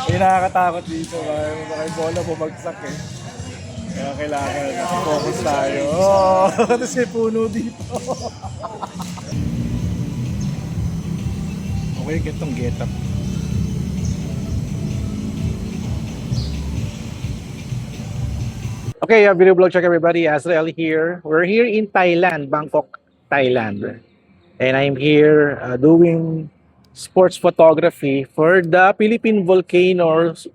Hindi nakakatakot dito. Baka yung bola bumagsak eh. Kaya kailangan focus tayo. Oh, tapos may puno dito. Okay, getong get up. Okay, video vlog check everybody. Azrael here. We're here in Thailand, Bangkok, Thailand. And I'm here doing sports photography for the Philippine Volcanoes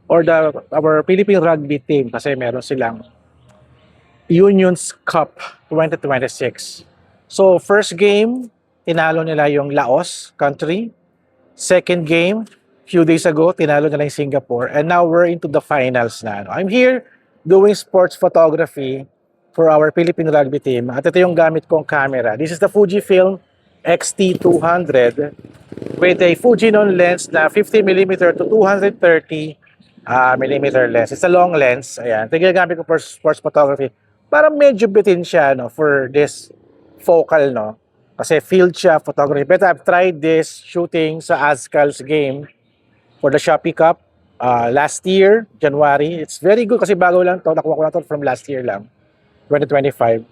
or our Philippine rugby team kasi meron silang Unions Cup 2026. So first game, tinalo nila yung Laos country. Second game, few days ago, tinalo nila yung Singapore. And now we're into the finals na. I'm here doing sports photography for our Philippine rugby team. At ito yung gamit kong camera. This is the Fujifilm X-T200 with a Fujinon lens na 50mm to 230mm lens. It's a long lens. Ayan. Ito yung gamit ko for sports photography. Parang medyo bitin siya no, for this focal. No? Kasi field siya, photography. But I've tried this shooting sa Azcal's game for the Shopee Cup last year, January. It's very good kasi bago lang to. Nakuha ko lang to from last year lang, 2025.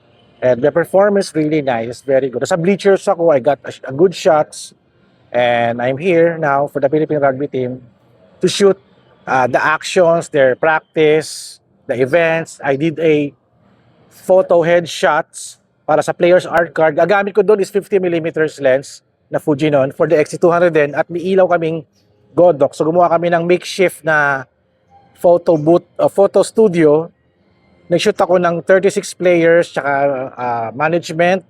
And the performance really nice, very good. Sa bleachers ako, I got a good shots. And I'm here now for the Philippine rugby team to shoot the actions, their practice, the events. I did a photo headshots para sa player's art card. Gagamit ko doon is 50mm lens na Fujinon for the X-T200 din at may ilaw kaming Godox. So gumawa kami ng makeshift na photo booth, photo studio. Nag-shoot ako ng 36 players tsaka management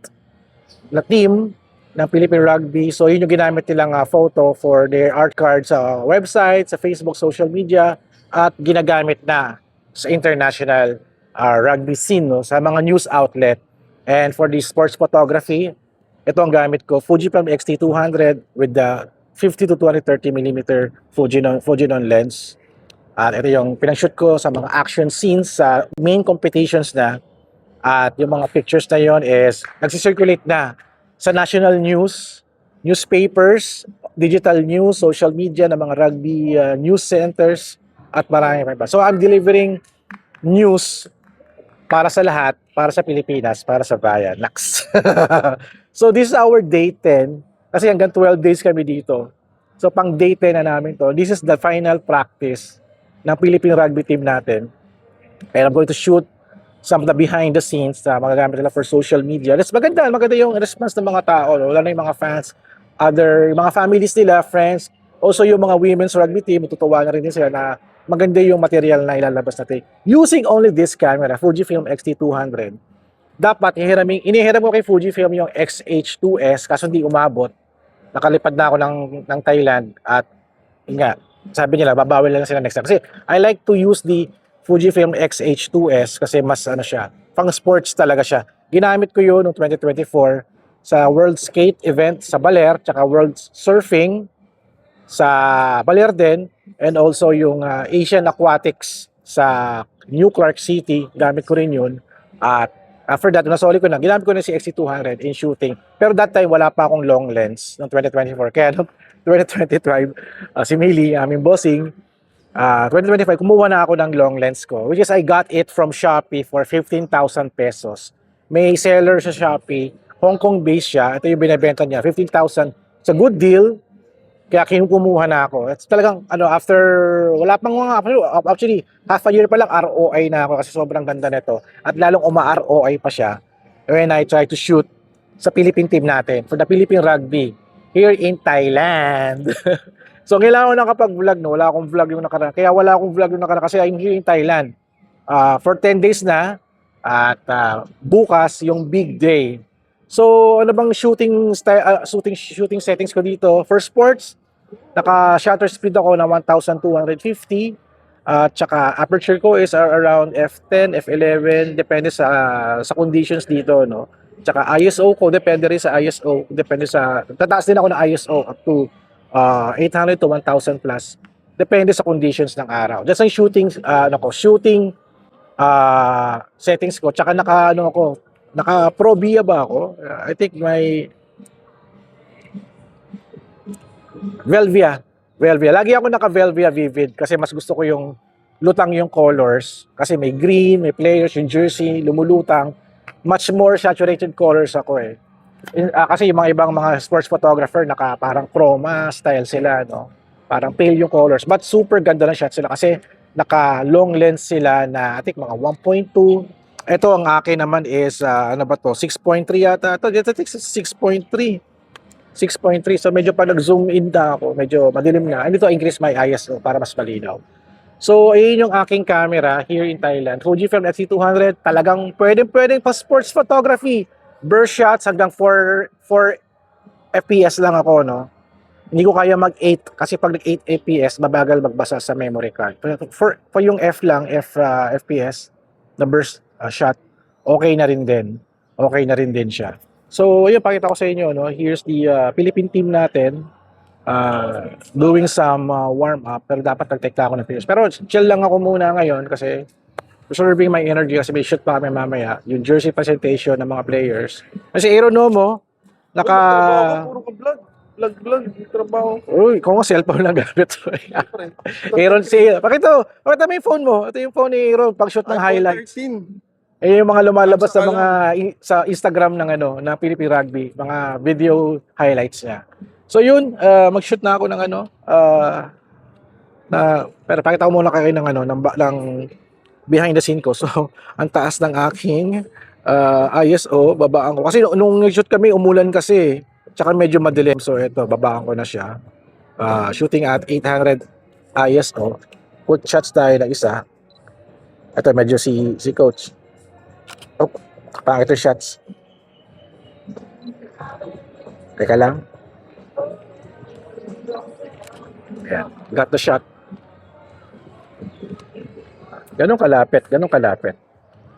na team ng Philippine Rugby. So yun yung ginamit nilang photo for their art card sa website, sa Facebook, social media at ginagamit na sa international rugby scene, no? Sa mga news outlet. And for the sports photography, ito ang gamit ko, Fujifilm X-T200 with the 50 to 230mm Fujinon lens. At ito yung pinang-shoot ko sa mga action scenes sa main competitions na. At yung mga pictures na yon is nagsisirculate na sa national news, newspapers, digital news, social media ng mga rugby news centers at marami pa. So I'm delivering news para sa lahat, para sa Pilipinas, para sa bayan. Naks. So this is our day 10 kasi hanggang 12 days kami dito. So pang day 10 na namin to. This is the final practice ng Philippine rugby team natin. And I'm going to shoot some of the behind the scenes na magagamit nila for social media. That's maganda yung response ng mga tao. Wala na yung mga fans, other, mga families nila, friends. Also yung mga women's rugby team, matutuwa na rin din sila na maganda yung material na ilalabas natin. Using only this camera, Fujifilm X-T200. Dapat inihiram ko kay Fujifilm yung XH2S kaso hindi umabot. Nakalipad na ako ng Thailand at nga, sabi nila babawal lang sila next time. Kasi I like to use the Fujifilm XH2S kasi mas ano siya, pang sports talaga siya. Ginamit ko yun noong 2024 sa World Skate event sa Baler, tsaka World Surfing sa Baler din, and also yung Asian Aquatics sa New Clark City, gamit ko rin yun. At after that, nasoli ko na, ginamit ko na si XT200 in shooting. Pero that time, wala pa akong long lens noong 2024. Kaya noong 2025, si Millie, aming bossing, 2025, kumuha na ako ng long lens ko, which is I got it from Shopee for 15,000 pesos. May seller sa Shopee, Hong Kong based siya. Ito yung binibenta niya, 15,000. It's a good deal. Kaya kumuha na ako. It's talagang, after, wala pang mga, actually, half a year pa lang, ROI na ako kasi sobrang ganda nito. At lalong uma-ROI pa siya when I try to shoot sa Philippine team natin, for the Philippine Rugby, here in Thailand. So, kailangan ko nakapag-vlog, no? Wala akong vlog yung nakaraan. Kaya wala akong vlog yung nakaraan kasi I'm here in Thailand. For 10 days na, at bukas, yung big day. So, ano bang shooting settings ko dito? For sports, naka-shutter speed ako na 1,250. Tsaka aperture ko is around f10, f11, depende sa conditions dito, no? Tsaka ISO ko, depende rin sa ISO. Depende sa, tataas din ako ng ISO up to 800 to 1,000 plus. Depende sa conditions ng araw. That's ang shooting settings ko. Tsaka naka Pro Via ba ako? I think Velvia. Velvia. Lagi ako naka-Velvia Vivid kasi mas gusto ko yung lutang yung colors. Kasi may green, may players, yung jersey, lumulutang. Much more saturated colors ako eh. Kasi yung mga ibang mga sports photographer parang chroma style sila, no? Parang pale yung colors. But super ganda ng shots sila kasi naka long lens sila na I think mga 1.2. Ito ang akin naman is ano ba to? 6.3 yata. Ito 6.3. 6.3. So medyo pag nag-zoom in na ako, medyo madilim na. And ito increase my ISO para mas malinaw. So ayun yung aking camera here in Thailand. Fujifilm X-T200, talagang pwedeng pa sports photography. Burst shots hanggang 4 FPS lang ako, no. Hindi ko kaya mag-8 kasi pag nag-8 FPS, mabagal magbasa sa memory card. For yung FPS na burst shot, okay na rin din. Okay na rin din siya. So, yun, pakita ko sa inyo, no. Here's the Philippine team natin doing some warm up, pero dapat nag-take ako ng pictures. Pero chill lang ako muna ngayon kasi preserving my energy kasi may shoot pa kami mamaya. Yung jersey presentation ng mga players. Kasi Aaron Nomo, naka... Puro ka vlog. Vlog. Trabaho. Uy, kung ako cellphone lang gamit. Aaron, pakita mo yung phone mo. Ito yung phone ni Aaron, pag-shoot ng highlights. 13. Eh, yung mga lumalabas sa mga sa Instagram ng ng Philippine Rugby, mga video highlights niya. So yun, mag-shoot na ako ng pero pakita ko muna kayo ng behind the scene ko. So, ang taas ng aking ISO, babaan ko. Kasi nung nag-shoot kami, umulan kasi. Tsaka medyo madilim. So, ito, babaan ko na siya. Shooting at 800 ISO. Put shots tayo na isa. Ito, medyo si coach. Oh, pangit yung shots. Teka lang. Ayan, got the shot. Ganun kalapit.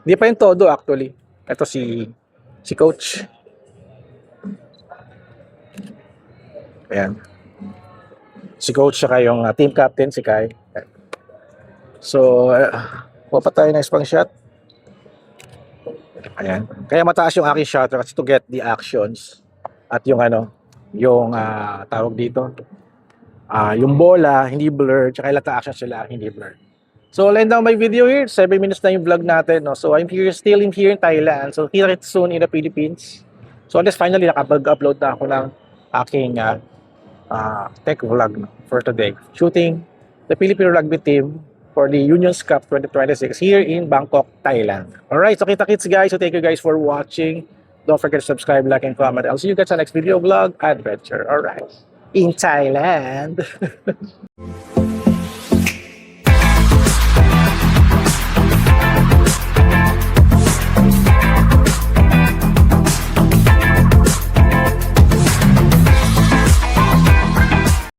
Hindi pa yung todo actually. Ito si coach. Ayan. Si coach saka yung team captain si Kai. So, pa tayo ng pang shot. Ayan. Kaya mataas yung aking shutter kasi to get the actions at yung tawag dito. Yung bola hindi blurred, tsaka ilang actions sila hindi blurred. So, I'll end down my video here. 7 minutes na yung vlog natin. No? So, I'm still here in Thailand. So, kita kita soon in the Philippines. So, just finally, nakapag-upload na ako ng aking tech vlog for today. Shooting the Philippine rugby team for the Unions Cup 2026 here in Bangkok, Thailand. Alright, so kita-kits guys. So, thank you guys for watching. Don't forget to subscribe, like, and comment. I'll see you guys on next video vlog adventure. Alright, in Thailand.